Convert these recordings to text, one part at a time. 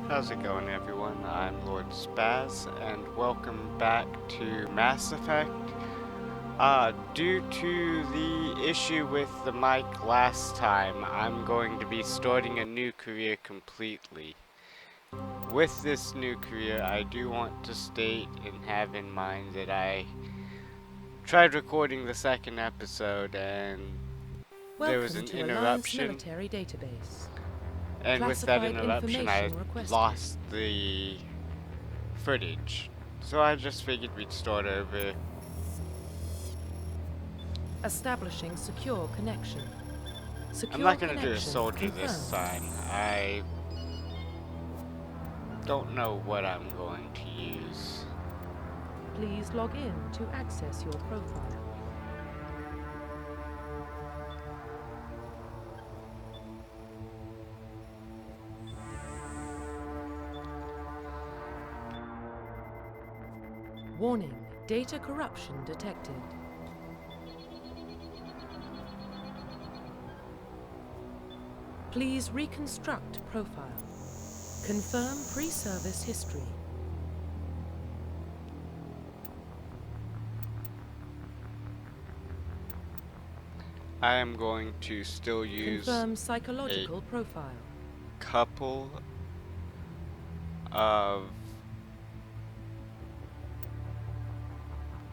How's it going, everyone? I'm Lord Spaz, and welcome back to Mass Effect. Due to the issue with the mic last time, I'm going to be starting a new career completely. With this new career, I do want to state and have in mind that I tried recording the second episode and there was Welcome an to Alliance interruption. Military Database. And with that Classified interruption, I information requested. lost the footage. So I just figured we'd start over. Establishing secure connection. Secure I'm not gonna do a connection soldier this confirmed. time. I don't know what I'm going to use. Please log in to access your profile. Warning, data corruption detected. Please reconstruct profile. Confirm pre-service history. I am going to still use Confirm psychological profile. couple of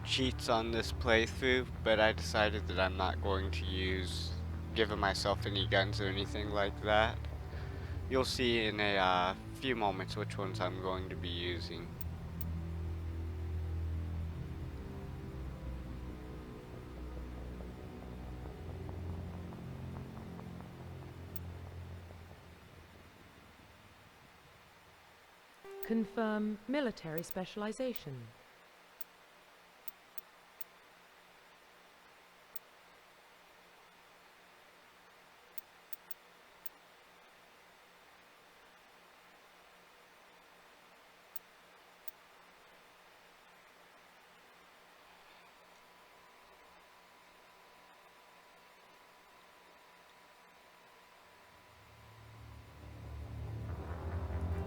cheats on this playthrough, but I decided that I'm not going to use giving myself any guns or anything like that. You'll see in a few moments which ones I'm going to be using. Confirm military specialization.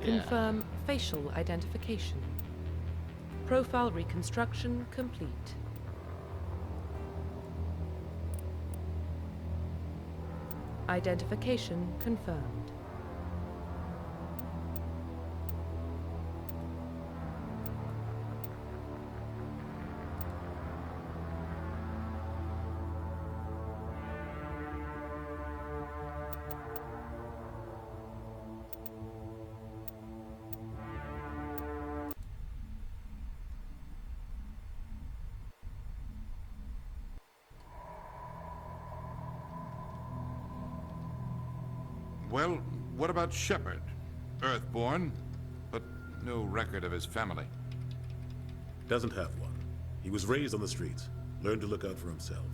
Confirm facial identification. Profile reconstruction complete. Identification confirmed. Well, what about Shepard? Earthborn, but no record of his family. Doesn't have one. He was raised on the streets, learned to look out for himself.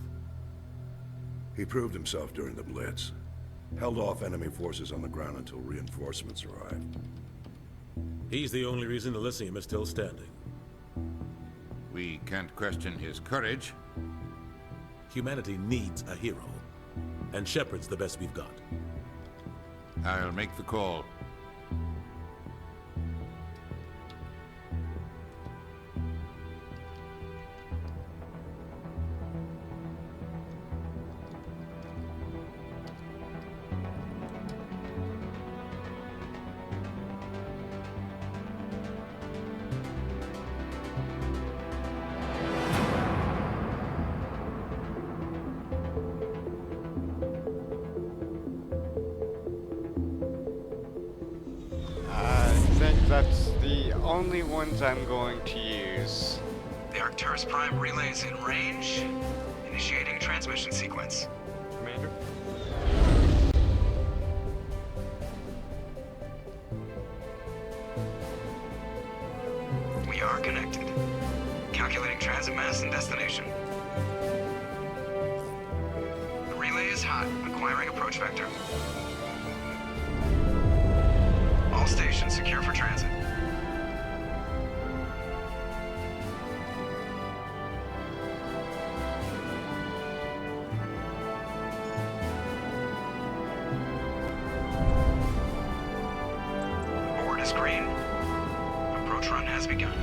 He proved himself during the Blitz. Held off enemy forces on the ground until reinforcements arrived. He's the only reason Elysium is still standing. We can't question his courage. Humanity needs a hero, and Shepard's the best we've got. I'll make the call. That's the only ones I'm going to use. The Arcturus Prime relay is in range. Initiating transmission sequence. Commander? We are connected. Calculating transit mass and destination. The relay is hot. Acquiring approach vector. All stations secure for transit. screen. Approach run has begun.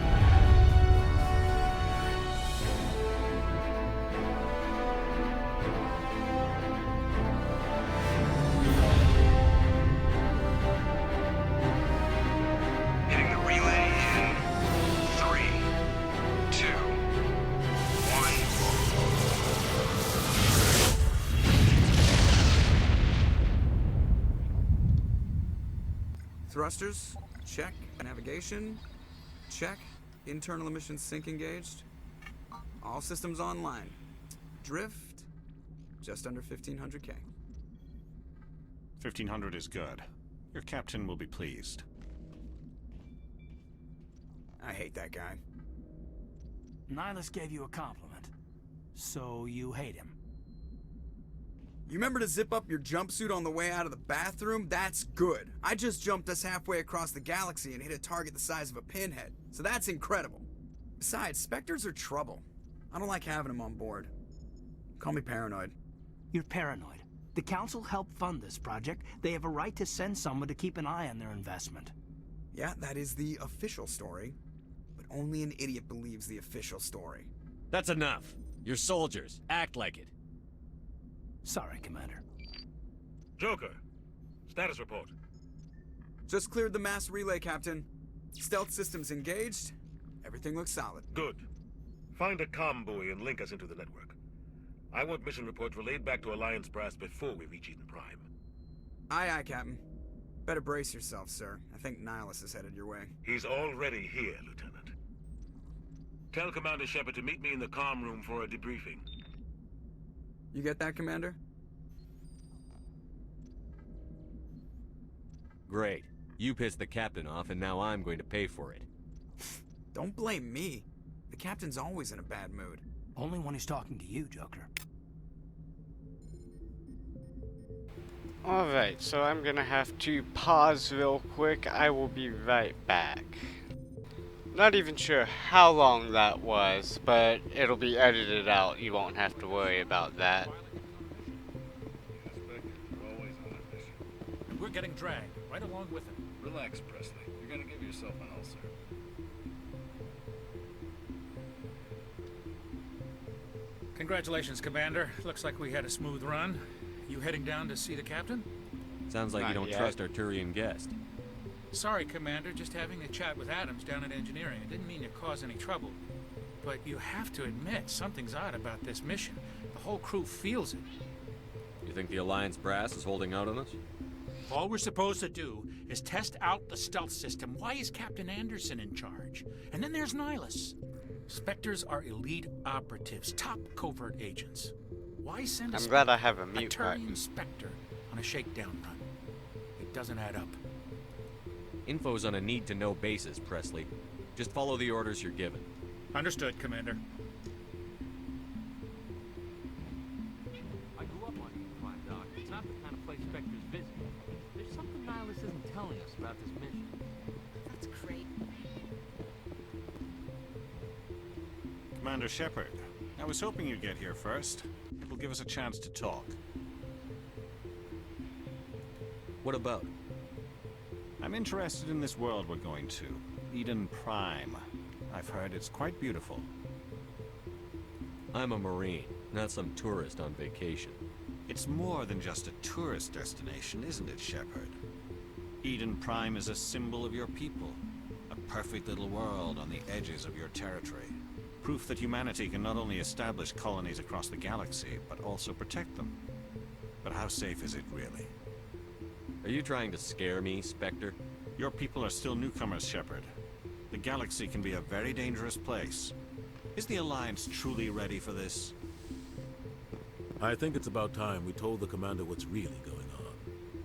Hitting the relay in 3, 2, 1. Thrusters, check. Navigation, check. Internal emissions sync engaged. All systems online. Drift, just under 1500K. 1500 is good. Your captain will be pleased. I hate that guy. Nihilus gave you a compliment. So you hate him. You remember to zip up your jumpsuit on the way out of the bathroom? That's good. I just jumped us halfway across the galaxy and hit a target the size of a pinhead. So that's incredible. Besides, Spectres are trouble. I don't like having them on board. Call me paranoid. You're paranoid. The Council helped fund this project. They have a right to send someone to keep an eye on their investment. Yeah, that is the official story. But only an idiot believes the official story. That's enough. You're soldiers. Act like it. Sorry, Commander. Joker, status report. Just cleared the mass relay, Captain. Stealth systems engaged. Everything looks solid. Good. Find a comm buoy and link us into the network. I want mission reports relayed back to Alliance Brass before we reach Eden Prime. Aye, aye, Captain. Better brace yourself, sir. I think Nihilus is headed your way. He's already here, Lieutenant. Tell Commander Shepard to meet me in the comm room for a debriefing. You get that, Commander? Great. You pissed the captain off, and now I'm going to pay for it. Don't blame me. The Captain's always in a bad mood. Only when he's talking to you, Joker. Alright, so I'm gonna have to pause real quick. I will be right back. Not even sure how long that was, but it'll be edited out. You won't have to worry about that. We're getting dragged right along with him. Relax, Presley. You're gonna give yourself an ulcer. Congratulations, Commander. Looks like we had a smooth run. You heading down to see the captain? Sounds like Not you don't yet. trust our Turian guest. Sorry, Commander. Just having a chat with Adams down at engineering. I didn't mean to cause any trouble. But you have to admit, something's odd about this mission. The whole crew feels it. You think the Alliance brass is holding out on us? All we're supposed to do is test out the stealth system. Why is Captain Anderson in charge? And then there's Nihilus. Spectres are elite operatives, top covert agents. Why send I'm glad I have a mute Turian button. Spectre on a shakedown run? It doesn't add up. Info's on a need-to-know basis, Presley. Just follow the orders you're given. Understood, Commander. I grew up on Eden Prime, Doc. It's not the kind of place Spectres visit. There's something Nihilus isn't telling us about this mission. That's great. Commander Shepard, I was hoping you'd get here first. It will give us a chance to talk. What about? I'm interested in this world we're going to, Eden Prime. I've heard it's quite beautiful. I'm a Marine, not some tourist on vacation. It's more than just a tourist destination, isn't it, Shepard? Eden Prime is a symbol of your people. A perfect little world on the edges of your territory. Proof that humanity can not only establish colonies across the galaxy, but also protect them. But how safe is it, really? Are you trying to scare me, Spectre? Your people are still newcomers, Shepard. The galaxy can be a very dangerous place. Is the Alliance truly ready for this? I think it's about time we told the commander what's really going on.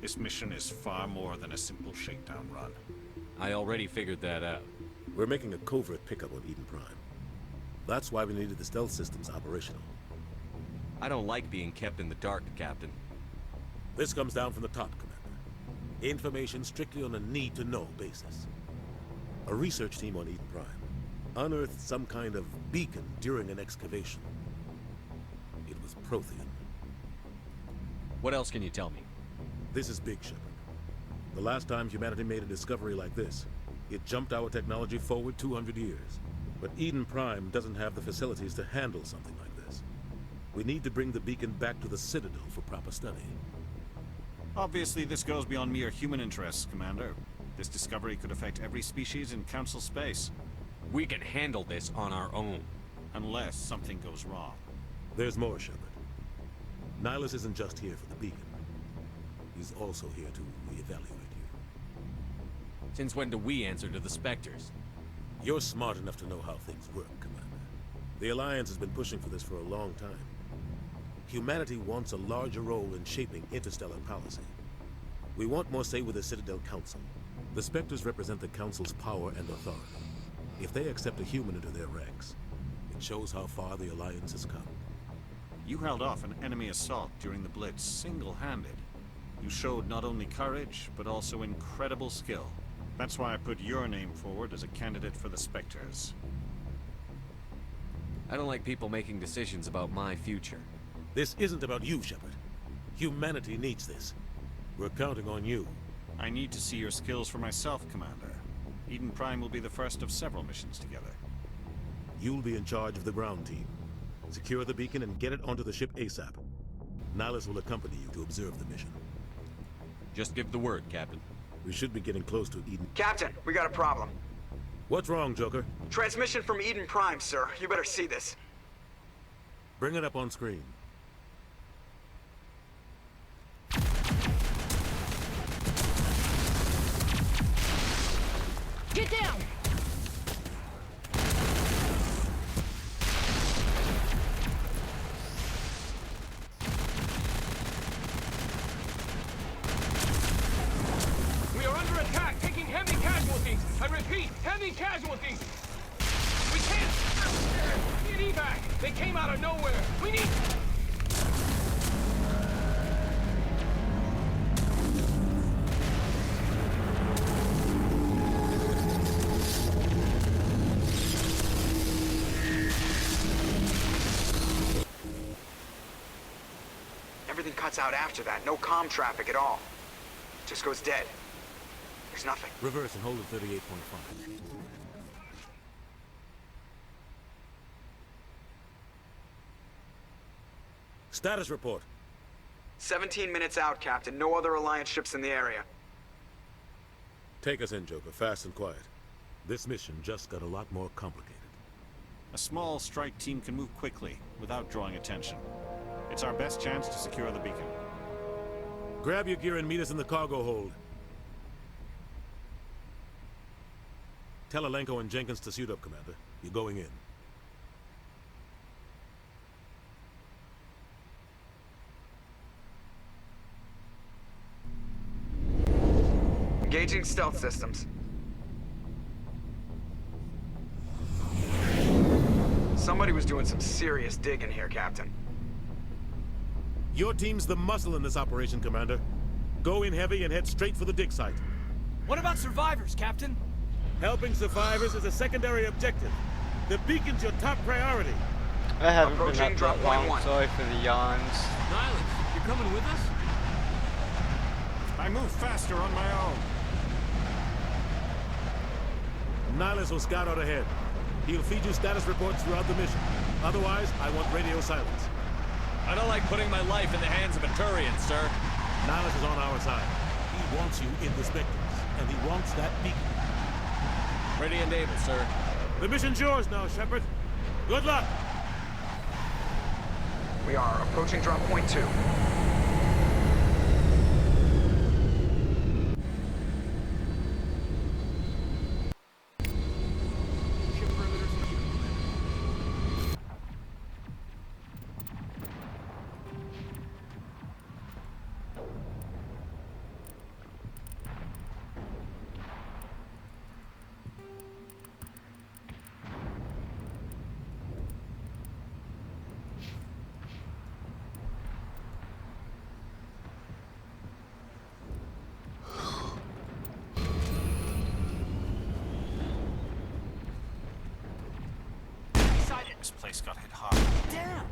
This mission is far more than a simple shakedown run. I already figured that out. We're making a covert pickup on Eden Prime. That's why we needed the stealth systems operational. I don't like being kept in the dark, Captain. This comes down from the top, Commander. Information strictly on a need-to-know basis. A research team on Eden Prime unearthed some kind of beacon during an excavation. It was Prothean. What else can you tell me? This is big, Shepard. The last time humanity made a discovery like this, it jumped our technology forward 200 years. But Eden Prime doesn't have the facilities to handle something like this. We need to bring the beacon back to the Citadel for proper study. Obviously, this goes beyond mere human interests, Commander. This discovery could affect every species in Council space. We can handle this on our own. Unless something goes wrong. There's more, Shepard. Nihilus isn't just here for the beacon. He's also here to reevaluate you. Since when do we answer to the Spectres? You're smart enough to know how things work, Commander. The Alliance has been pushing for this for a long time. Humanity wants a larger role in shaping interstellar policy. We want more say with the Citadel Council. The Spectres represent the Council's power and authority. If they accept a human into their ranks, it shows how far the Alliance has come. You held off an enemy assault during the Blitz single-handed. You showed not only courage, but also incredible skill. That's why I put your name forward as a candidate for the Spectres. I don't like people making decisions about my future. This isn't about you, Shepard. Humanity needs this. We're counting on you. I need to see your skills for myself, Commander. Eden Prime will be the first of several missions together. You'll be in charge of the ground team. Secure the beacon and get it onto the ship ASAP. Nihilus will accompany you to observe the mission. Just give the word, Captain. We should be getting close to Eden. Captain, we got a problem. What's wrong, Joker? Transmission from Eden Prime, sir. You better see this. Bring it up on screen. Get down! We are under attack, taking heavy casualties. I repeat, heavy casualties. We can't get evac. They came out of nowhere. We need... Everything cuts out after that. No comm traffic at all. Just goes dead. There's nothing. Reverse and hold at 38.5. Status report. 17 minutes out, Captain. No other Alliance ships in the area. Take us in, Joker, fast and quiet. This mission just got a lot more complicated. A small strike team can move quickly, without drawing attention. It's our best chance to secure the beacon. Grab your gear and meet us in the cargo hold. Tell Alenko and Jenkins to suit up, Commander. You're going in. Engaging stealth systems. Somebody was doing some serious digging here, Captain. Your team's the muscle in this operation, Commander. Go in heavy and head straight for the dig site. What about survivors, Captain? Helping survivors is a secondary objective. The beacon's your top priority. I haven't Approaching been up drop that point long, one. sorry for the yawns. Nihilus, you're coming with us? I move faster on my own. Nihilus will scout out ahead. He'll feed you status reports throughout the mission. Otherwise, I want radio silence. I don't like putting my life in the hands of a Turian, sir. Nihilus is on our side. He wants you in the Spectres, and he wants that beacon. Ready and able, sir. The mission's yours now, Shepard. Good luck! We are approaching drop point 2. This place got hit hard. Damn!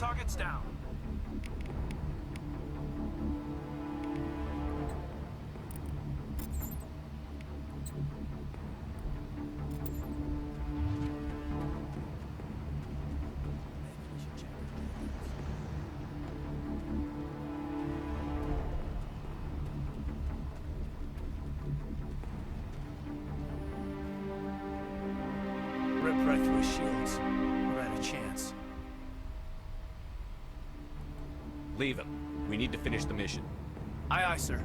target's down. Rip right through his shields. We're out of chance. Leave him. We need to finish the mission. Aye, aye, sir.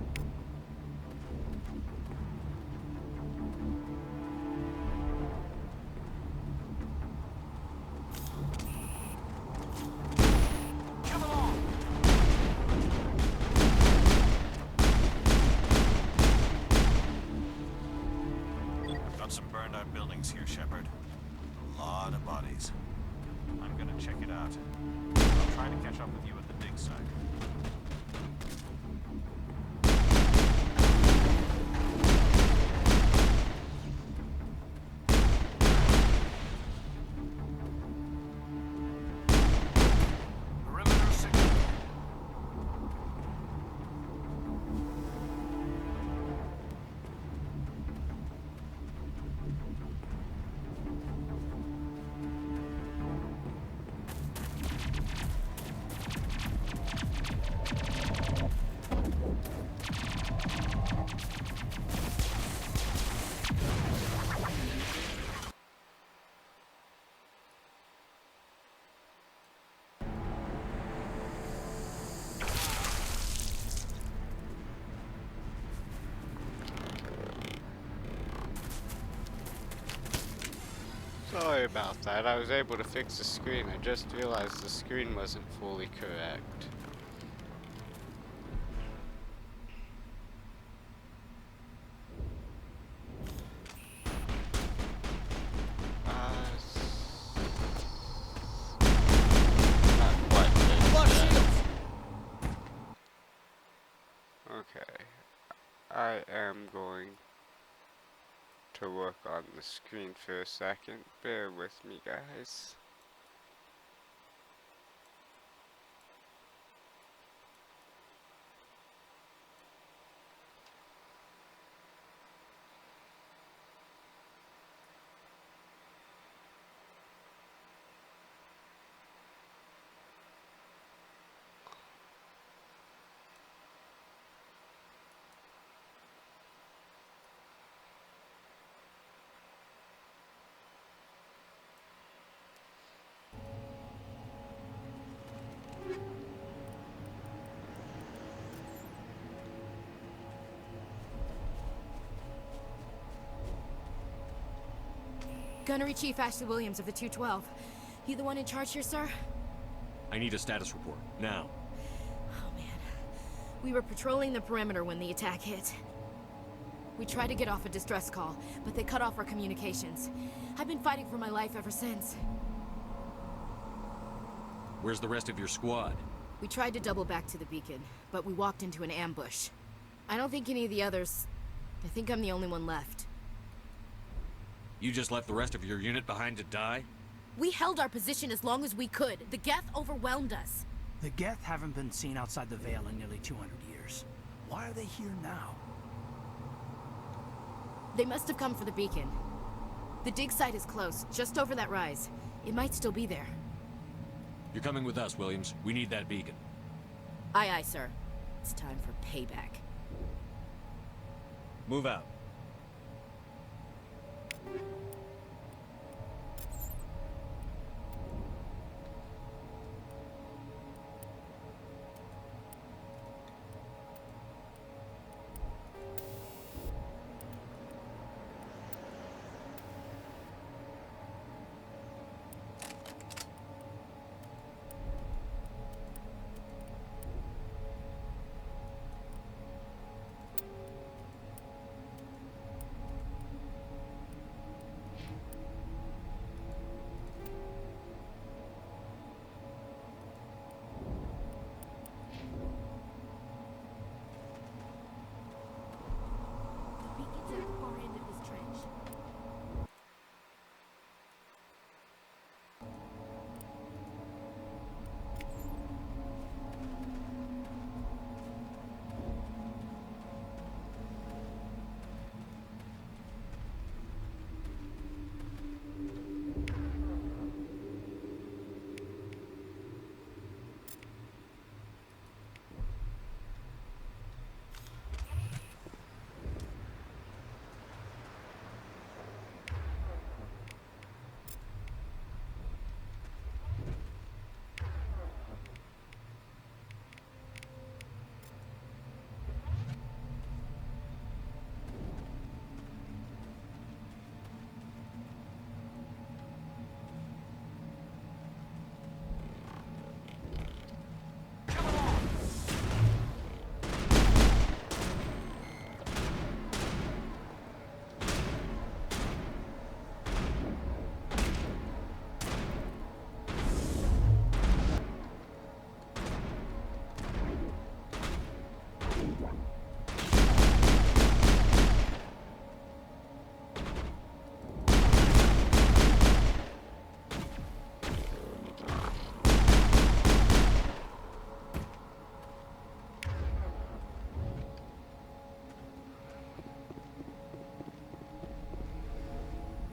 Come along. I've got some burned out buildings here, Shepard. A lot of bodies. I'm gonna check it out. I'll try to catch up with you at the dig site. Perimeter secure. Sorry about that. I was able to fix the screen. I just realized the screen wasn't fully correct. Not quite fixed yet. Okay. I am going to work on the screen for a second. Bear with me, guys. Gunnery Chief Ashley Williams of the 212. You the one in charge here, sir? I need a status report, now. Oh, man. We were patrolling the perimeter when the attack hit. We tried to get off a distress call, but they cut off our communications. I've been fighting for my life ever since. Where's the rest of your squad? We tried to double back to the beacon, but we walked into an ambush. I don't think any of the others... I think I'm the only one left. You just left the rest of your unit behind to die? We held our position as long as we could. The Geth overwhelmed us. The Geth haven't been seen outside the Veil in nearly 200 years. Why are they here now? They must have come for the beacon. The dig site is close, just over that rise. It might still be there. You're coming with us, Williams. We need that beacon. Aye, aye, sir. It's time for payback. Move out.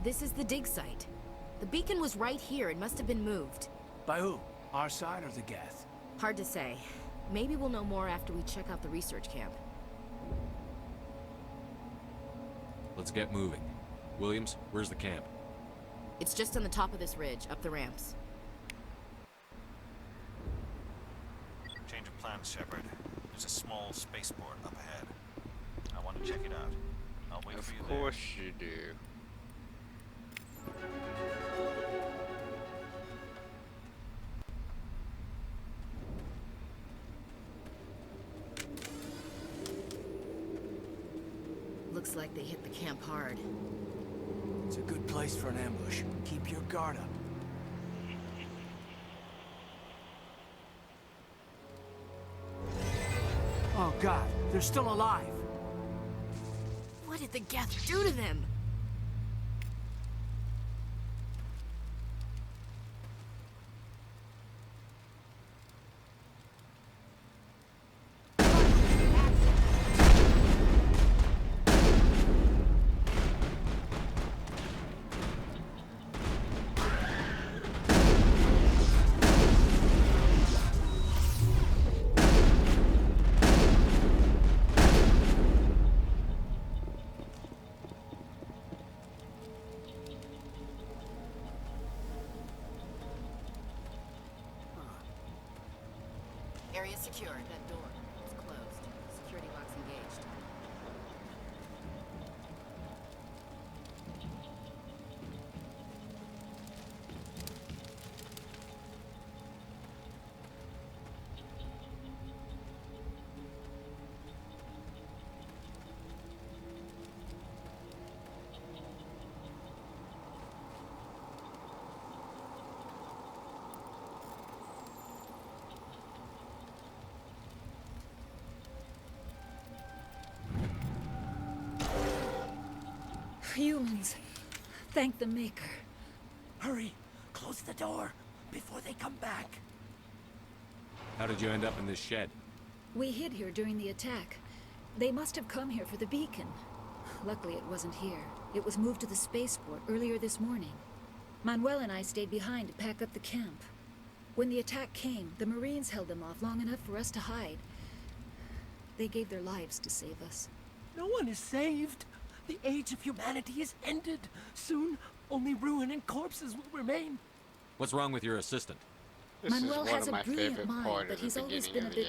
This is the dig site. The beacon was right here. It must have been moved. By who? Our side or the Geth? Hard to say. Maybe we'll know more after we check out the research camp. Let's get moving. Williams, where's the camp? It's just on the top of this ridge, up the ramps. Change of plans, Shepard. There's a small spaceport up ahead. I want to check it out. I'll wait for you there. Of course you do. Looks like they hit the camp hard. It's a good place for an ambush. Keep your guard up. Oh God, they're still alive. What did the Geth do to them? Area secure. That door. It's closed. Security locks engaged. Humans. Thank the Maker. Hurry! Close the door before they come back. How did you end up in this shed? We hid here during the attack. They must have come here for the beacon. Luckily it wasn't here. It was moved to the spaceport earlier this morning. Manuel and I stayed behind to pack up the camp. When the attack came, the Marines held them off long enough for us to hide. They gave their lives to save us. No one is saved. The age of humanity is ended. Soon, only ruin and corpses will remain. What's wrong with your assistant? Manuel has a brilliant mind, but he's always been a bit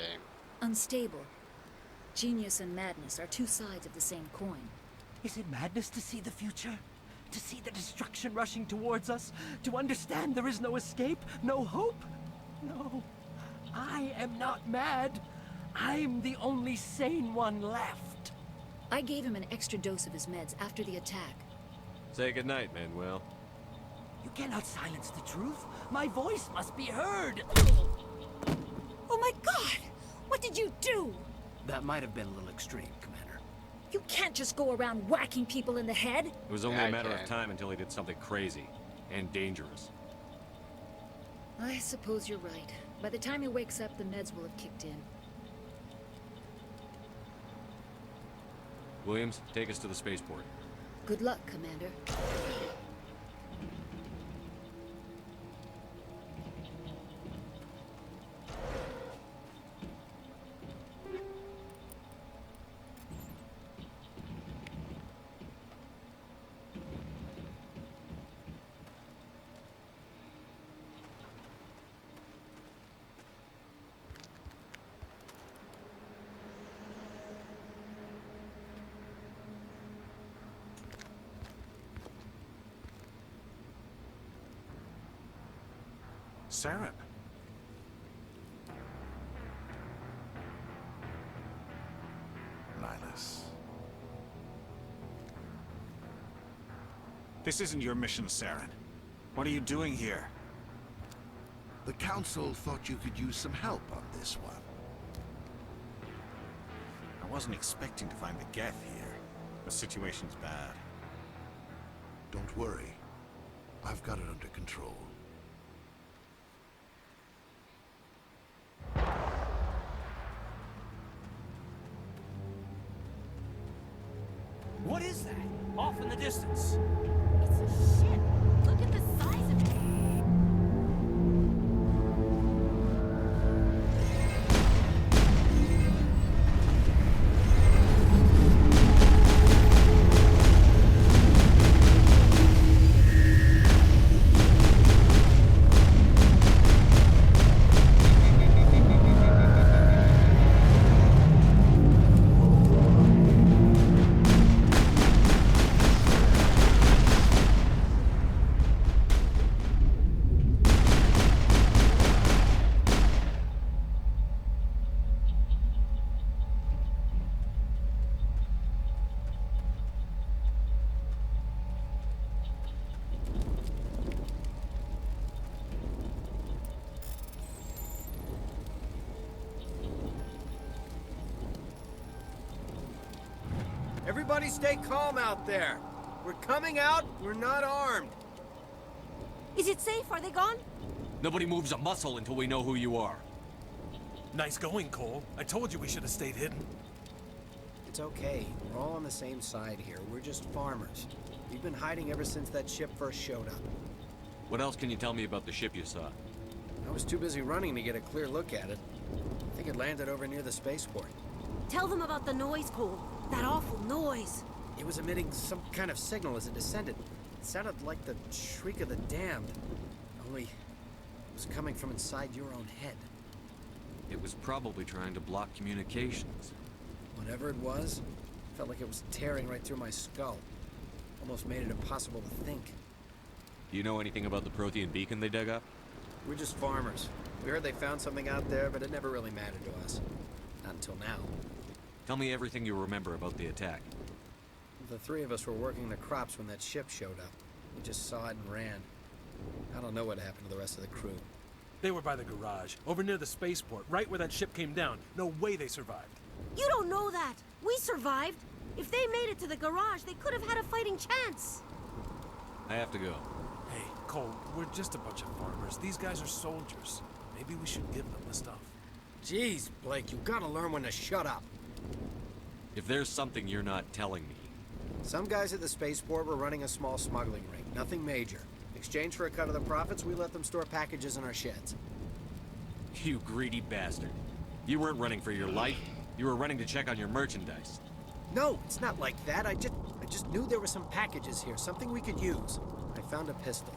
unstable. Genius and madness are two sides of the same coin. Is it madness to see the future? To see the destruction rushing towards us? To understand there is no escape? No hope? No. I am not mad. I'm the only sane one left. I gave him an extra dose of his meds after the attack. Say goodnight, Manuel. You cannot silence the truth. My voice must be heard. Oh my God! What did you do? That might have been a little extreme, Commander. You can't just go around whacking people in the head. It was only a matter of time until he did something crazy and dangerous. I suppose you're right. By the time he wakes up, the meds will have kicked in. Williams, take us to the spaceport. Good luck, Commander. Saren. Nihlus. This isn't your mission, Saren. What are you doing here? The Council thought you could use some help on this one. I wasn't expecting to find the Geth here. The situation's bad. Don't worry. I've got it under control. What is that? Off in the distance. It's a ship. Look at the size of it. Everybody stay calm out there. We're coming out, we're not armed. Is it safe? Are they gone? Nobody moves a muscle until we know who you are. Nice going, Cole. I told you we should have stayed hidden. It's okay. We're all on the same side here. We're just farmers. We've been hiding ever since that ship first showed up. What else can you tell me about the ship you saw? I was too busy running to get a clear look at it. I think it landed over near the spaceport. Tell them about the noise, Cole. That awful noise. It was emitting some kind of signal as it descended. It sounded like the shriek of the damned. Only it was coming from inside your own head. It was probably trying to block communications. Whatever it was, felt like it was tearing right through my skull. Almost made it impossible to think. Do you know anything about the Prothean beacon they dug up? We're just farmers. We heard they found something out there, but it never really mattered to us. Not until now. Tell me everything you remember about the attack. The three of us were working the crops when that ship showed up. We just saw it and ran. I don't know what happened to the rest of the crew. They were by the garage, over near the spaceport, right where that ship came down. No way they survived. You don't know that. We survived. If they made it to the garage, they could have had a fighting chance. I have to go. Hey, Cole, we're just a bunch of farmers. These guys are soldiers. Maybe we should give them the stuff. Jeez, Blake, you gotta learn when to shut up. If there's something you're not telling me... Some guys at the spaceport were running a small smuggling ring. Nothing major. In exchange for a cut of the profits, we let them store packages in our sheds. You greedy bastard. You weren't running for your life. You were running to check on your merchandise. No, it's not like that. I just knew there were some packages here, something we could use. I found a pistol.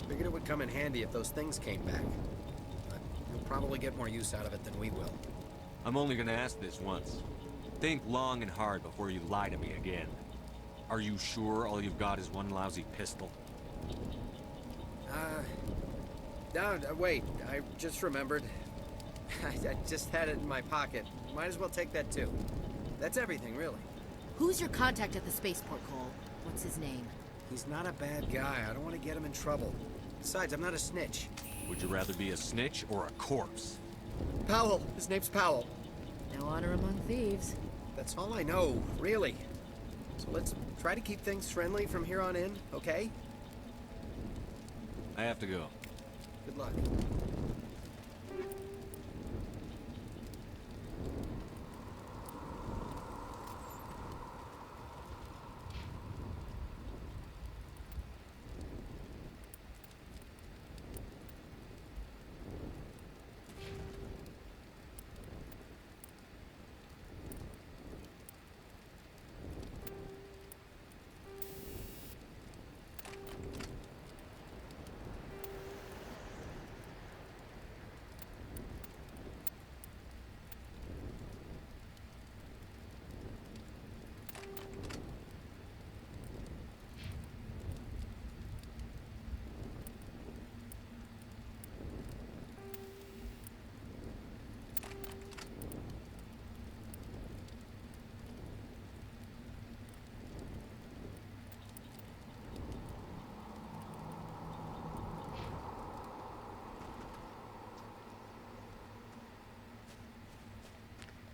Figured it would come in handy if those things came back. But you'll probably get more use out of it than we will. I'm only gonna ask this once. Think long and hard before you lie to me again. Are you sure all you've got is one lousy pistol? No, wait. I just remembered. I just had it in my pocket. Might as well take that too. That's everything, really. Who's your contact at the spaceport, Cole? What's his name? He's not a bad guy. I don't want to get him in trouble. Besides, I'm not a snitch. Would you rather be a snitch or a corpse? Powell. His name's Powell. No honor among thieves. That's all I know, really. So let's try to keep things friendly from here on in, okay? I have to go. Good luck.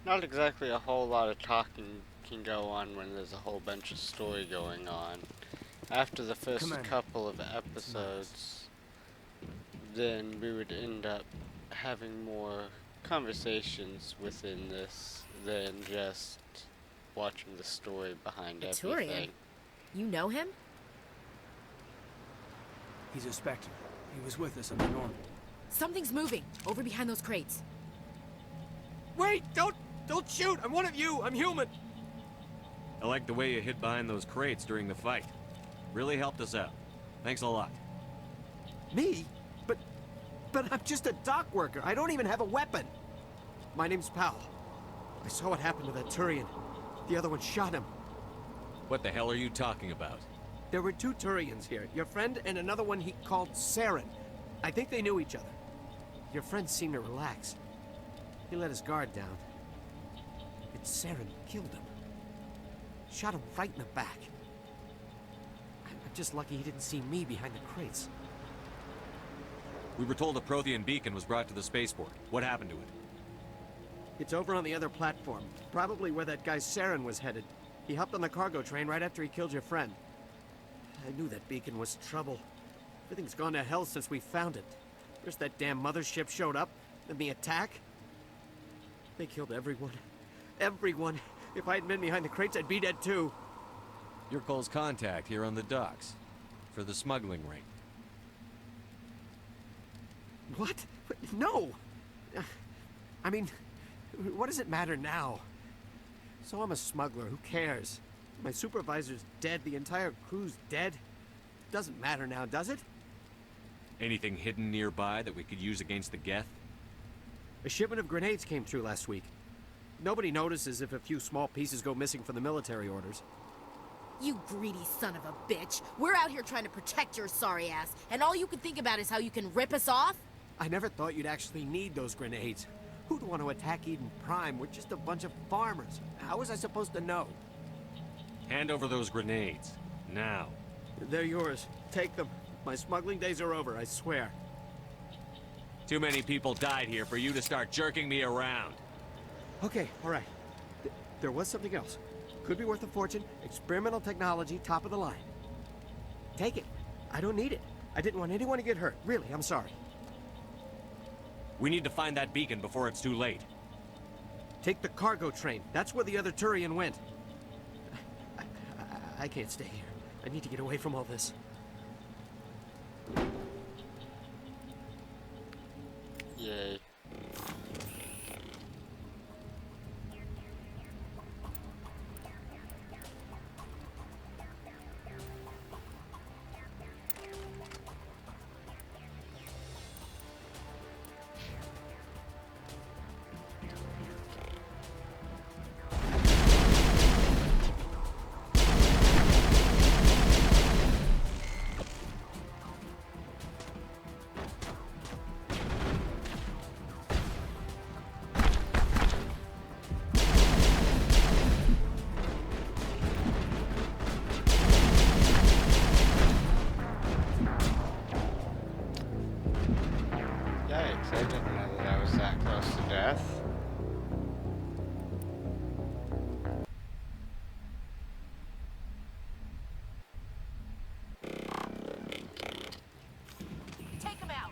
Not exactly a whole lot of talking can go on when there's a whole bunch of story going on. After the first couple of episodes, then we would end up having more conversations within this than just watching the story behind everything. You know him? He's a Spectre. He was with us on the Norman. Something's moving, over behind those crates. Wait! Don't shoot! I'm one of you! I'm human! I like the way you hid behind those crates during the fight. Really helped us out. Thanks a lot. Me? But I'm just a dock worker. I don't even have a weapon. My name's Powell. I saw what happened to that Turian. The other one shot him. What the hell are you talking about? There were 2 Turians here. Your friend and another one he called Saren. I think they knew each other. Your friend seemed to relax. He let his guard down. And Saren killed him. Shot him right in the back. I'm just lucky he didn't see me behind the crates. We were told a Prothean beacon was brought to the spaceport. What happened to it? It's over on the other platform. Probably where that guy Saren was headed. He hopped on the cargo train right after he killed your friend. I knew that beacon was trouble. Everything's gone to hell since we found it. First that damn mothership showed up, then the attack. They killed everyone. Everyone. If I hadn't been behind the crates, I'd be dead too. You're Cole's contact here on the docks. For the smuggling ring. What? No! I mean, what does it matter now? So I'm a smuggler, who cares? My supervisor's dead, the entire crew's dead. Doesn't matter now, does it? Anything hidden nearby that we could use against the Geth? A shipment of grenades came through last week. Nobody notices if a few small pieces go missing from the military orders. You greedy son of a bitch. We're out here trying to protect your sorry ass, and all you can think about is how you can rip us off? I never thought you'd actually need those grenades. Who'd want to attack Eden Prime? We're just a bunch of farmers. How was I supposed to know? Hand over those grenades. Now. They're yours. Take them. My smuggling days are over, I swear. Too many people died here for you to start jerking me around. Okay, all right. There was something else. Could be worth a fortune. Experimental technology, top of the line. Take it. I don't need it. I didn't want anyone to get hurt. Really, I'm sorry. We need to find that beacon before it's too late. Take the cargo train. That's where the other Turian went. I can't stay here. I need to get away from all this. Yay. Yikes, I didn't know that I was that close to death. Take him out!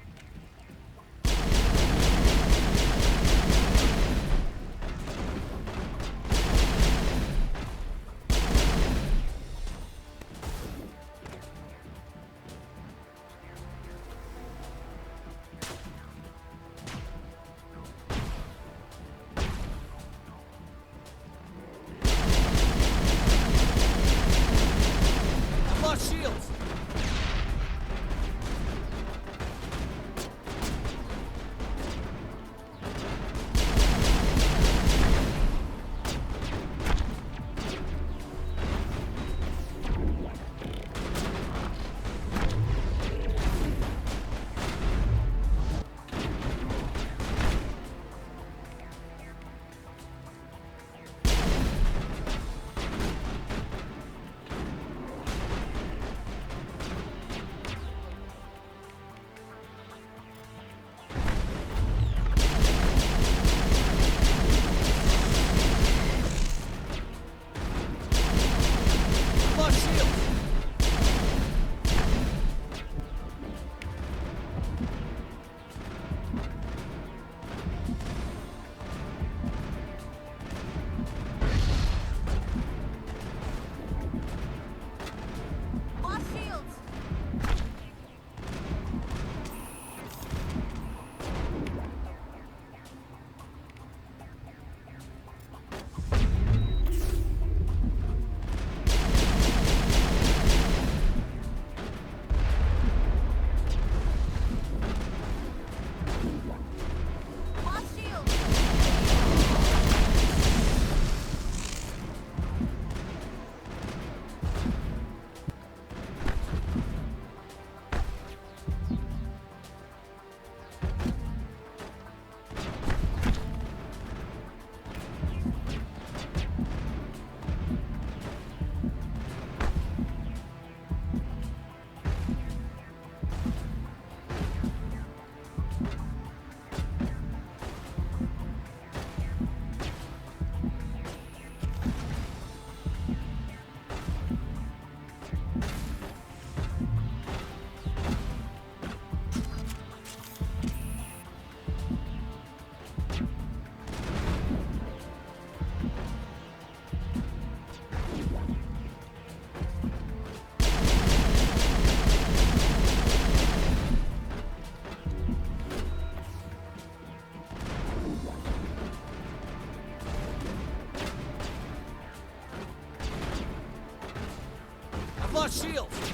lost shields!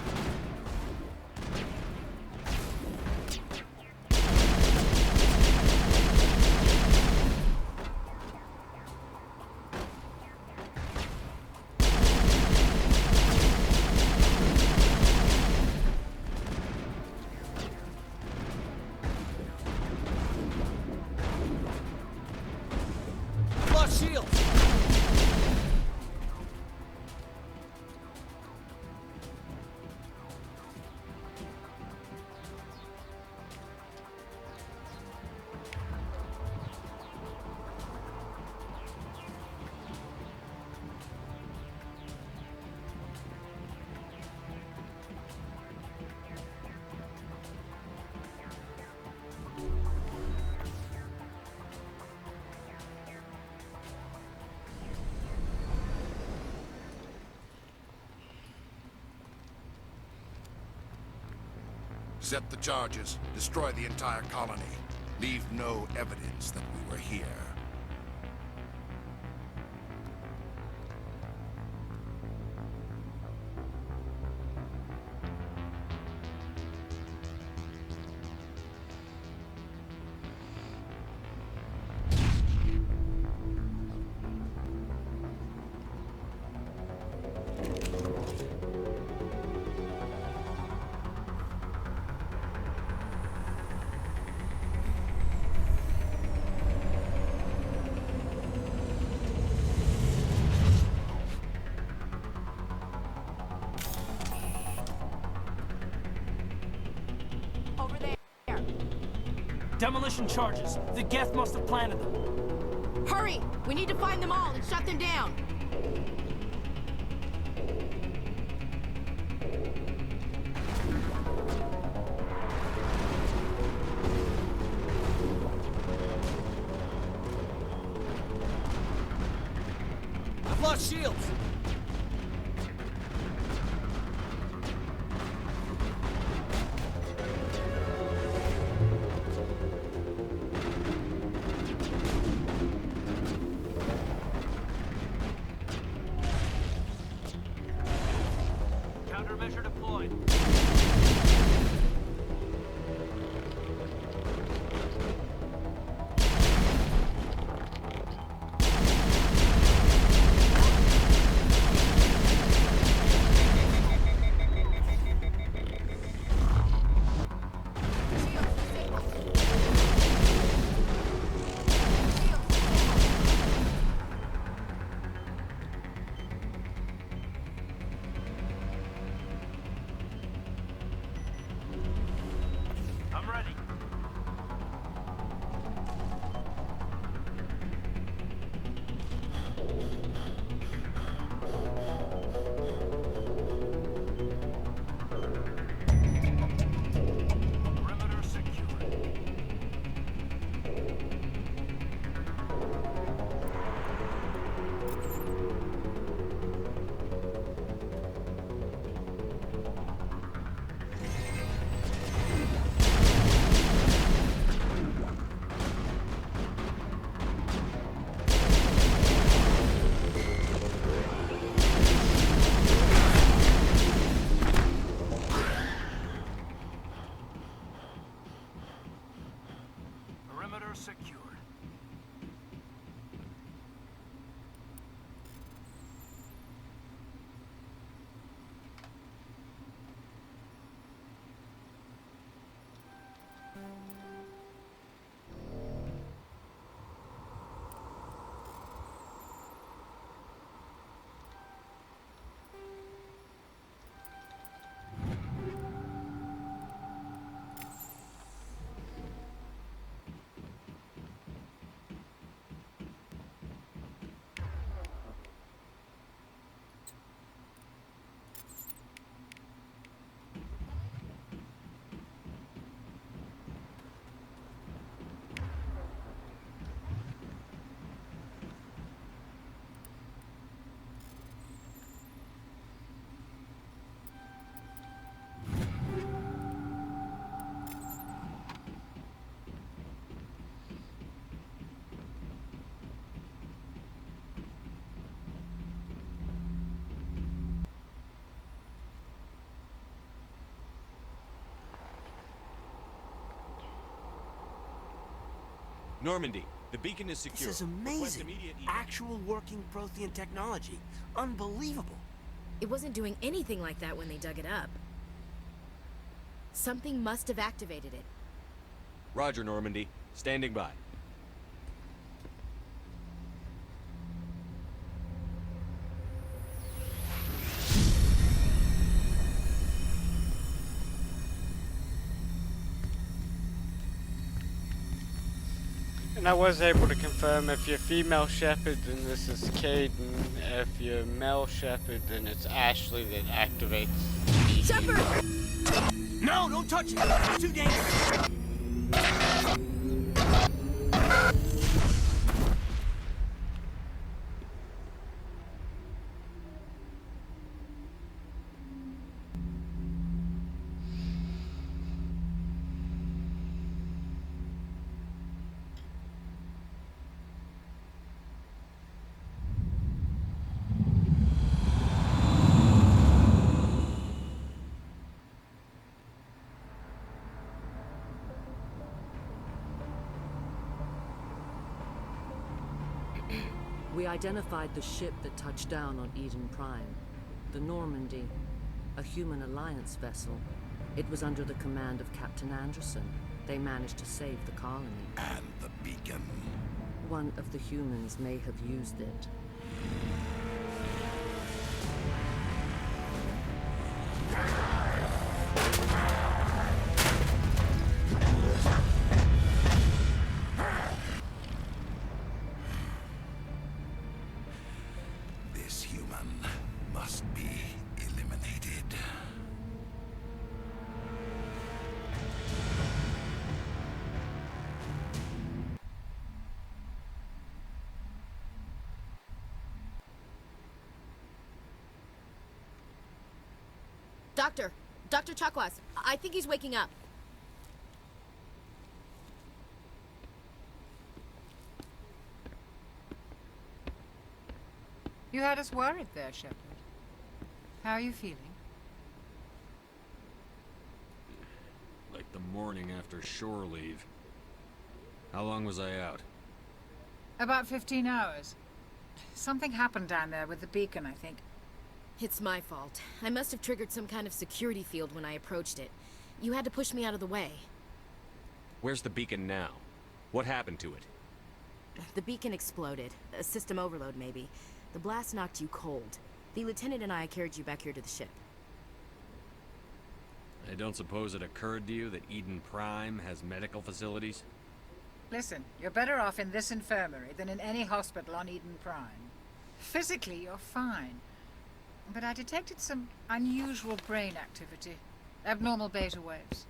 Lost shields! Set the charges. Destroy the entire colony. Leave no evidence that we were here. Demolition charges. The Geth must have planted them. Hurry! We need to find them all and shut them down! I've lost shields! Countermeasure deployed. I'm ready. Perimeter secured. Perimeter secured. Normandy, the beacon is secure. This is Request amazing. immediate Actual working Prothean technology. Unbelievable. It wasn't doing anything like that when they dug it up. Something must have activated it. Roger, Normandy. Standing by. And I was able to confirm if you're female Shepard, then this is Caden. If you're male Shepard, then it's Ashley that activates. Shepard! No, don't touch it! It's too dangerous! We identified the ship that touched down on Eden Prime. The Normandy. A human alliance vessel. It was under the command of Captain Anderson. They managed to save the colony. And the beacon. One of the humans may have used it. This human must be eliminated. Dr. Chakwas, I think he's waking up. You had us worried there, Shepard. How are you feeling? Like the morning after shore leave. How long was I out? About 15 hours. Something happened down there with the beacon, I think. It's my fault. I must have triggered some kind of security field when I approached it. You had to push me out of the way. Where's the beacon now? What happened to it? The beacon exploded. A system overload, maybe. The blast knocked you cold. The lieutenant and I carried you back here to the ship. I don't suppose it occurred to you that Eden Prime has medical facilities? Listen, you're better off in this infirmary than in any hospital on Eden Prime. Physically, you're fine. But I detected some unusual brain activity. Abnormal beta waves.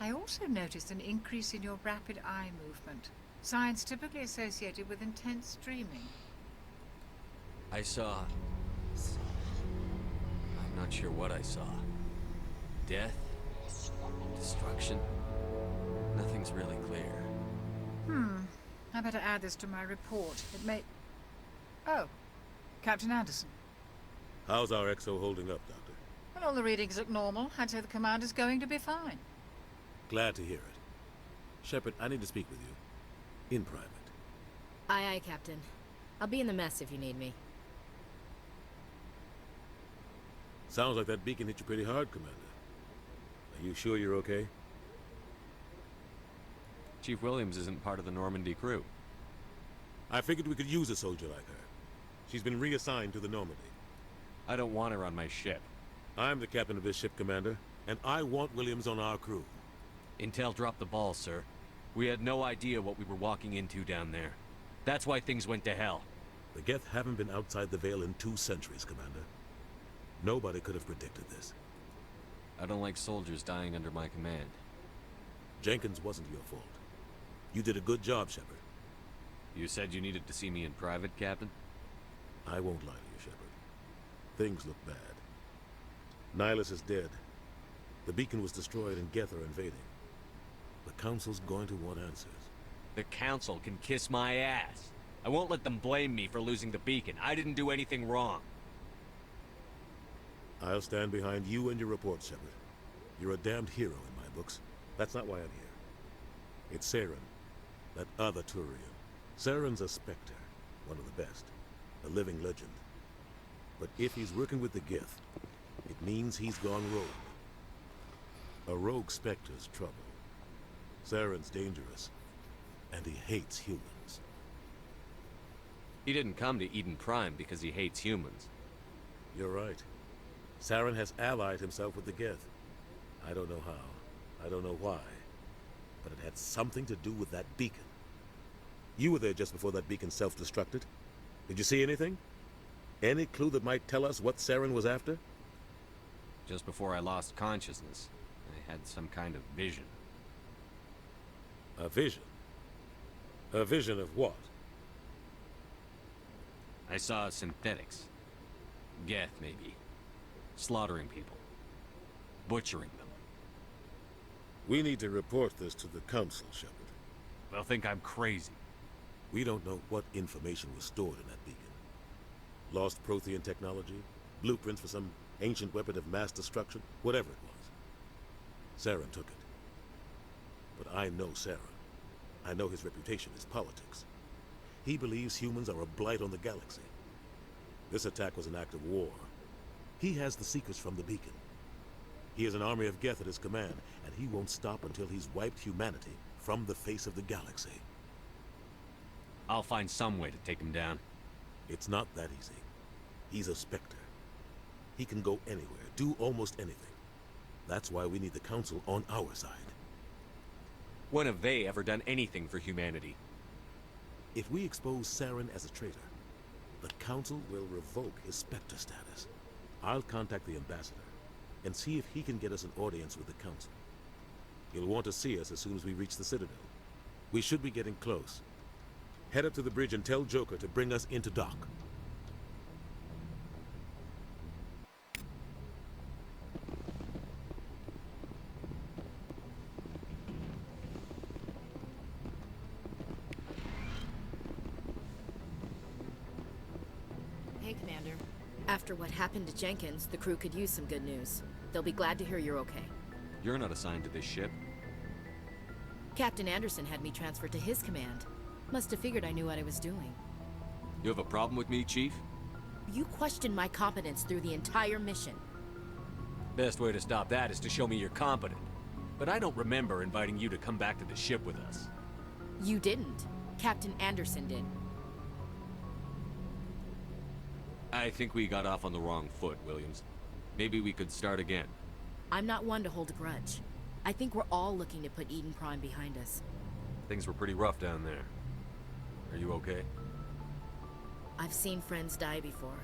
I also noticed an increase in your rapid eye movement. Signs typically associated with intense dreaming. I saw... I'm not sure what I saw. Death? Destruction? Nothing's really clear. I better add this to my report. It may... Oh, Captain Anderson. How's our XO holding up, Doctor? Well, all the readings look normal. I'd say the commander's going to be fine. Glad to hear it. Shepard, I need to speak with you. In private. Aye, aye, Captain. I'll be in the mess if you need me. Sounds like that beacon hit you pretty hard, Commander. Are you sure you're okay? Chief Williams isn't part of the Normandy crew. I figured we could use a soldier like her. She's been reassigned to the Normandy. I don't want her on my ship. I'm the captain of this ship, Commander, and I want Williams on our crew. Intel dropped the ball, sir. We had no idea what we were walking into down there. That's why things went to hell. The Geth haven't been outside the Veil in 2 centuries, Commander. Nobody could have predicted this. I don't like soldiers dying under my command. Jenkins wasn't your fault. You did a good job, Shepard. You said you needed to see me in private, Captain? I won't lie to you, Shepard. Things look bad. Nihilus is dead. The beacon was destroyed and Geth are invading. The Council's going to want answers. The Council can kiss my ass. I won't let them blame me for losing the beacon. I didn't do anything wrong. I'll stand behind you and your report, Shepard. You're a damned hero in my books. That's not why I'm here. It's Saren, That other Turian. Saren's a Spectre, one of the best. A living legend. But if he's working with the Geth, it means he's gone rogue. A rogue Spectre's trouble. Saren's dangerous, and he hates humans. He didn't come to Eden Prime because he hates humans. You're right. Saren has allied himself with the Geth. I don't know how. I don't know why. But it had something to do with that beacon. You were there just before that beacon self-destructed. Did you see anything? Any clue that might tell us what Saren was after? Just before I lost consciousness, I had some kind of vision. A vision? A vision of what? I saw synthetics. Geth, maybe. Slaughtering people. Butchering them. We need to report this to the Council, Shepard. They'll think I'm crazy. We don't know what information was stored in that beacon. Lost Prothean technology? Blueprints for some ancient weapon of mass destruction? Whatever it was. Saren took it. But I know Saren. I know his reputation is politics. He believes humans are a blight on the galaxy. This attack was an act of war. He has the Seekers from the beacon. He has an army of Geth at his command, and he won't stop until he's wiped humanity from the face of the galaxy. I'll find some way to take him down. It's not that easy. He's a Spectre. He can go anywhere, do almost anything. That's why we need the Council on our side. When have they ever done anything for humanity? If we expose Saren as a traitor, the Council will revoke his Spectre status. I'll contact the Ambassador and see if he can get us an audience with the Council. He'll want to see us as soon as we reach the Citadel. We should be getting close. Head up to the bridge and tell Joker to bring us into dock. Hey, Commander. After what happened to Jenkins, the crew could use some good news. They'll be glad to hear you're okay. You're not assigned to this ship. Captain Anderson had me transferred to his command. Must have figured I knew what I was doing. You have a problem with me, Chief? You questioned my competence through the entire mission. Best way to stop that is to show me you're competent. But I don't remember inviting you to come back to the ship with us. You didn't. Captain Anderson did. I think we got off on the wrong foot, Williams. Maybe we could start again. I'm not one to hold a grudge. I think we're all looking to put Eden Prime behind us. Things were pretty rough down there. Are you okay? I've seen friends die before.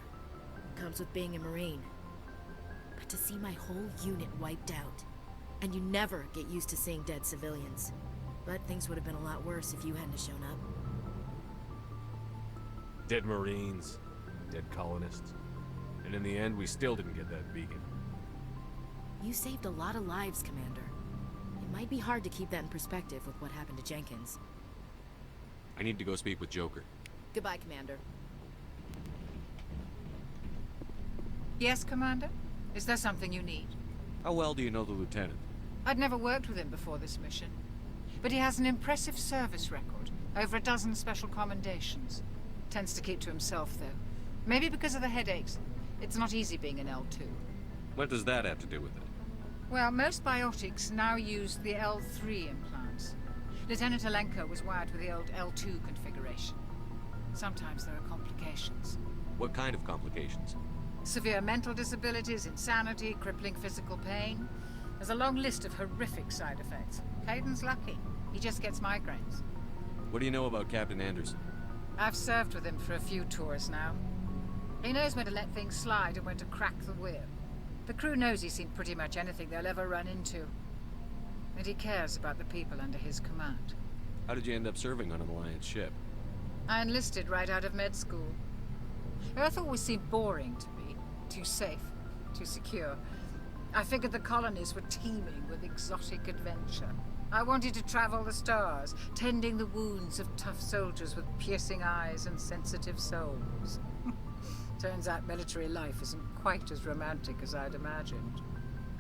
Comes with being a Marine. But to see my whole unit wiped out, and you never get used to seeing dead civilians. But things would have been a lot worse if you hadn't shown up. Dead Marines, dead colonists. And in the end, we still didn't get that beacon. You saved a lot of lives, Commander. It might be hard to keep that in perspective with what happened to Jenkins. I need to go speak with Joker. Goodbye, Commander. Yes, Commander? Is there something you need? How well do you know the Lieutenant? I'd never worked with him before this mission. But he has an impressive service record. Over a dozen special commendations. Tends to keep to himself, though. Maybe because of the headaches. It's not easy being an L2. What does that have to do with it? Well, most biotics now use the L3 implants. Lieutenant Alenko was wired with the old L2 configuration. Sometimes there are complications. What kind of complications? Severe mental disabilities, insanity, crippling physical pain. There's a long list of horrific side effects. Hayden's lucky. He just gets migraines. What do you know about Captain Anderson? I've served with him for a few tours now. He knows when to let things slide and when to crack the whip. The crew knows he's seen pretty much anything they'll ever run into. And he cares about the people under his command. How did you end up serving on an Alliance ship? I enlisted right out of med school. Earth always seemed boring to me. Too safe, too secure. I figured the colonies were teeming with exotic adventure. I wanted to travel the stars, tending the wounds of tough soldiers with piercing eyes and sensitive souls. Turns out military life isn't quite as romantic as I'd imagined.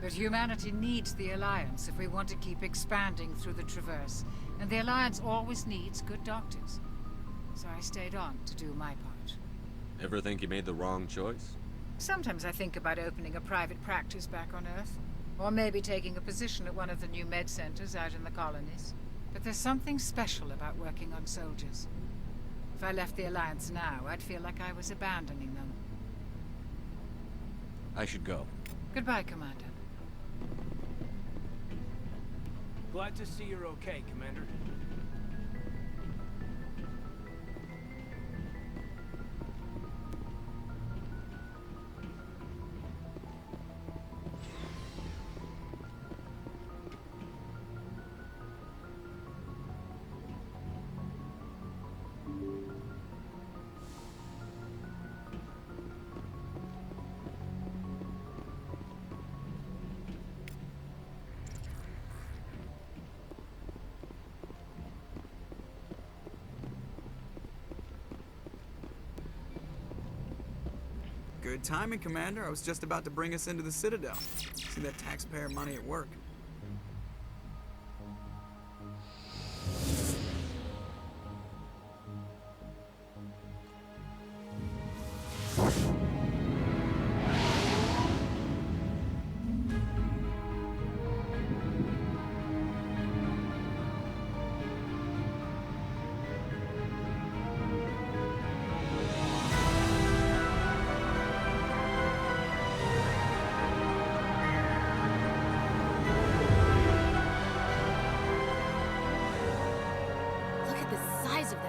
But humanity needs the Alliance if we want to keep expanding through the Traverse. And the Alliance always needs good doctors. So I stayed on to do my part. Ever think you made the wrong choice? Sometimes I think about opening a private practice back on Earth. Or maybe taking a position at one of the new med centers out in the colonies. But there's something special about working on soldiers. If I left the Alliance now, I'd feel like I was abandoning them. I should go. Goodbye, Commander. Glad to see you're okay, Commander. Good timing, Commander. I was just about to bring us into the Citadel. See that taxpayer money at work.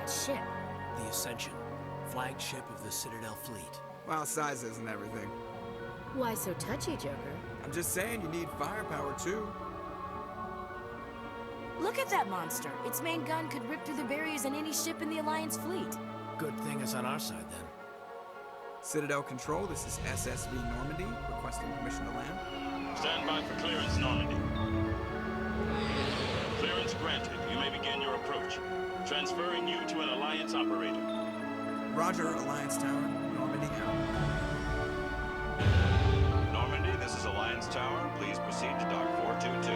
Ship. The Ascension, flagship of the Citadel fleet. Well, size isn't everything. Why so touchy, Joker? I'm just saying you need firepower, too. Look at that monster. Its main gun could rip through the barriers in any ship in the Alliance fleet. Good thing it's on our side, then. Citadel Control, this is SSV Normandy, requesting permission to land. Stand by for clearance, Normandy. Clearance granted. You may begin your approach. Transferring you to an Alliance operator. Roger, Alliance Tower. Normandy out. Normandy, this is Alliance Tower. Please proceed to Dock 422.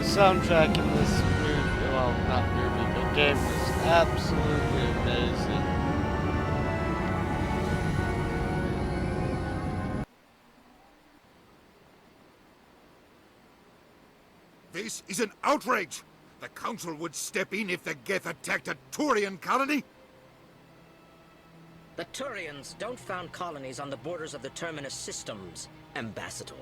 The soundtrack in this movie, well, not movie, but game was absolutely amazing. This is an outrage! The Council would step in if the Geth attacked a Turian colony? The Turians don't found colonies on the borders of the Terminus systems, Ambassador.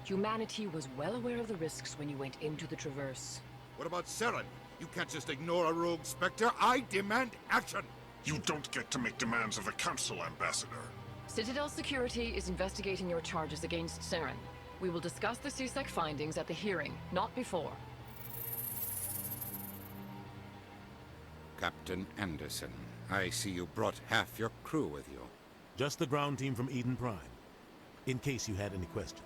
Humanity was well aware of the risks when you went into the Traverse. What about Saren? You can't just ignore a rogue Spectre. I demand action! You don't get to make demands of the Council, Ambassador. Citadel Security is investigating your charges against Saren. We will discuss the CSEC findings at the hearing, not before. Captain Anderson, I see you brought half your crew with you. Just the ground team from Eden Prime, in case you had any questions.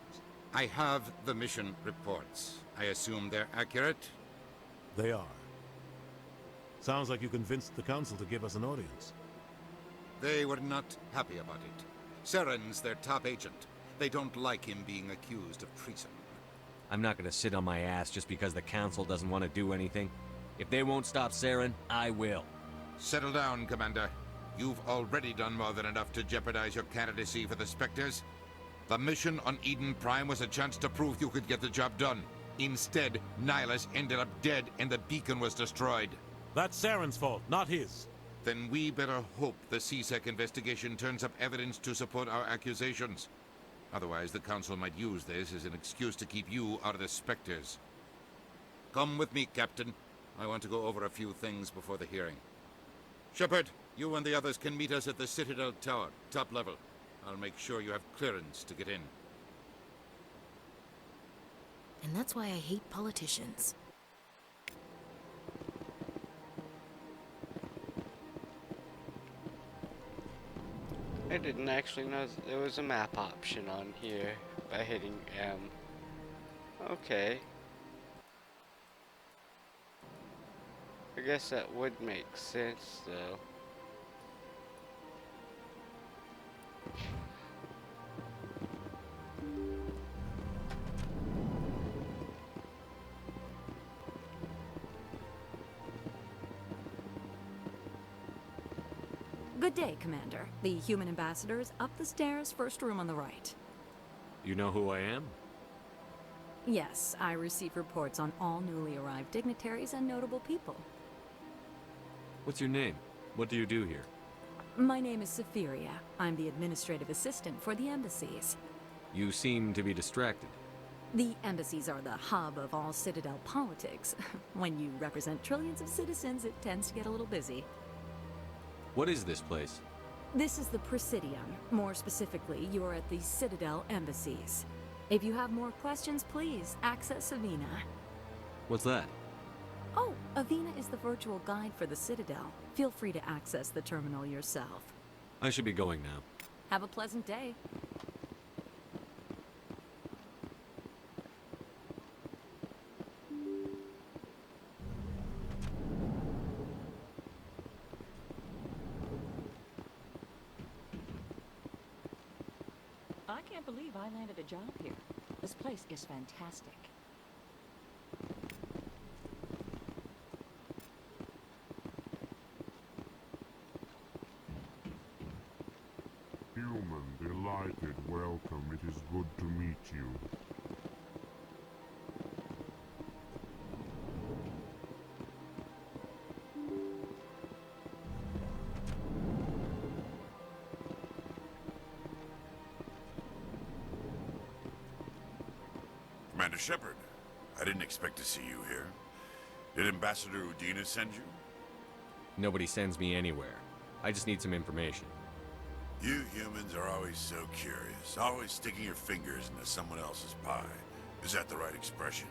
I have the mission reports. I assume they're accurate? They are. Sounds like you convinced the Council to give us an audience. They were not happy about it. Saren's their top agent. They don't like him being accused of treason. I'm not gonna sit on my ass just because the Council doesn't want to do anything. If they won't stop Saren, I will. Settle down, Commander. You've already done more than enough to jeopardize your candidacy for the Spectres. The mission on Eden Prime was a chance to prove you could get the job done. Instead, Nihilus ended up dead and the beacon was destroyed. That's Saren's fault, not his. Then we better hope the CSEC investigation turns up evidence to support our accusations. Otherwise, the Council might use this as an excuse to keep you out of the Spectres. Come with me, Captain. I want to go over a few things before the hearing. Shepard, you and the others can meet us at the Citadel Tower, top level. I'll make sure you have clearance to get in. And that's why I hate politicians. I didn't actually know that there was a map option on here by hitting M. Okay. I guess that would make sense, though. Good day, Commander. The human ambassador is up the stairs, first room on the right. You know who I am? Yes, I receive reports on all newly arrived dignitaries and notable people. What's your name? What do you do here? My name is Safiria. I'm the administrative assistant for the embassies. You seem to be distracted. The embassies are the hub of all Citadel politics. When you represent trillions of citizens, it tends to get a little busy. What is this place? This is the Presidium. More specifically, you're at the Citadel embassies. If you have more questions, please access Avina. What's that? Oh, Avina is the virtual guide for the Citadel. Feel free to access the terminal yourself. I should be going now. Have a pleasant day. I can't believe I landed a job here. This place is fantastic. Human, delighted, welcome. It is good to meet you. Commander Shepard, I didn't expect to see you here. Did Ambassador Udina send you? Nobody sends me anywhere. I just need some information. You humans are always so curious, always sticking your fingers into someone else's pie. Is that the right expression?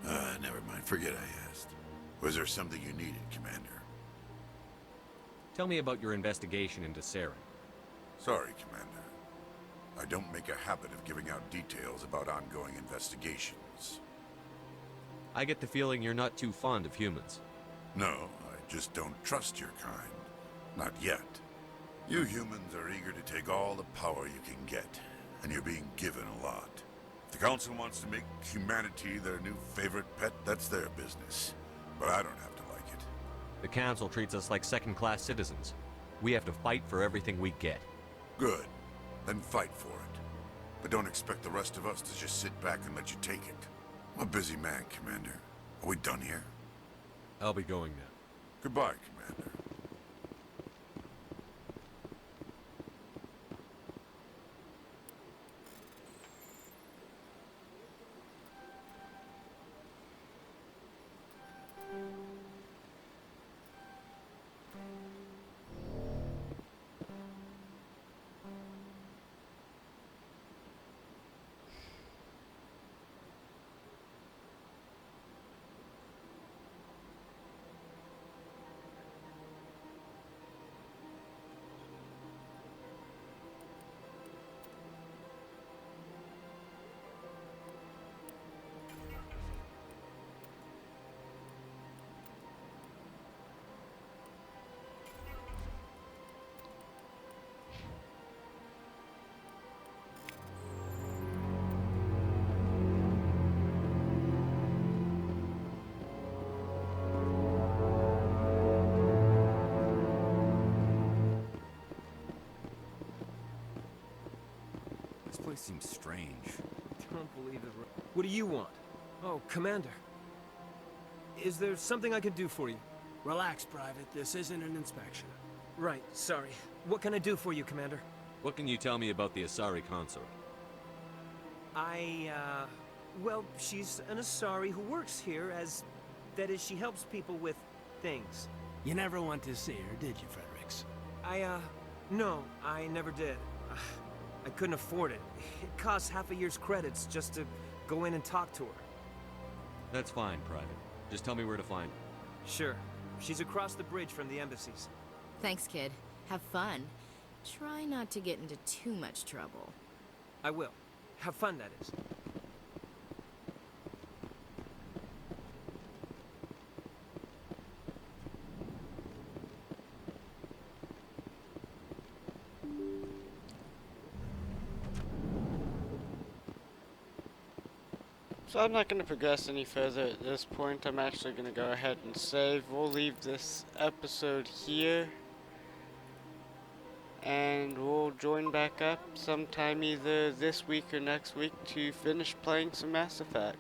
Never mind, forget I asked. Was there something you needed, Commander? Tell me about your investigation into Saren. Sorry, Commander. I don't make a habit of giving out details about ongoing investigations. I get the feeling you're not too fond of humans. No, I just don't trust your kind. Not yet. You humans are eager to take all the power you can get, and you're being given a lot. If the Council wants to make humanity their new favorite pet, that's their business. But I don't have to like it. The Council treats us like second-class citizens. We have to fight for everything we get. Good. Then fight for it. But don't expect the rest of us to just sit back and let you take it. I'm a busy man, Commander. Are we done here? I'll be going now. Goodbye, Commander. This place seems strange. Don't believe it. What do you want? Oh, Commander. Is there something I can do for you? Relax, Private. This isn't an inspection. Right, sorry. What can I do for you, Commander? What can you tell me about the Asari consort? Well, she's an Asari who works here as... That is, she helps people with things. You never went to see her, did you, Fredericks? No, I never did. I couldn't afford it. It costs half a year's credits just to go in and talk to her. That's fine, Private. Just tell me where to find her. Sure. She's across the bridge from the embassies. Thanks, kid. Have fun. Try not to get into too much trouble. I will. Have fun, that is. So I'm not going to progress any further at this point. I'm actually going to go ahead and save. We'll leave this episode here. And we'll join back up sometime either this week or next week to finish playing some Mass Effect.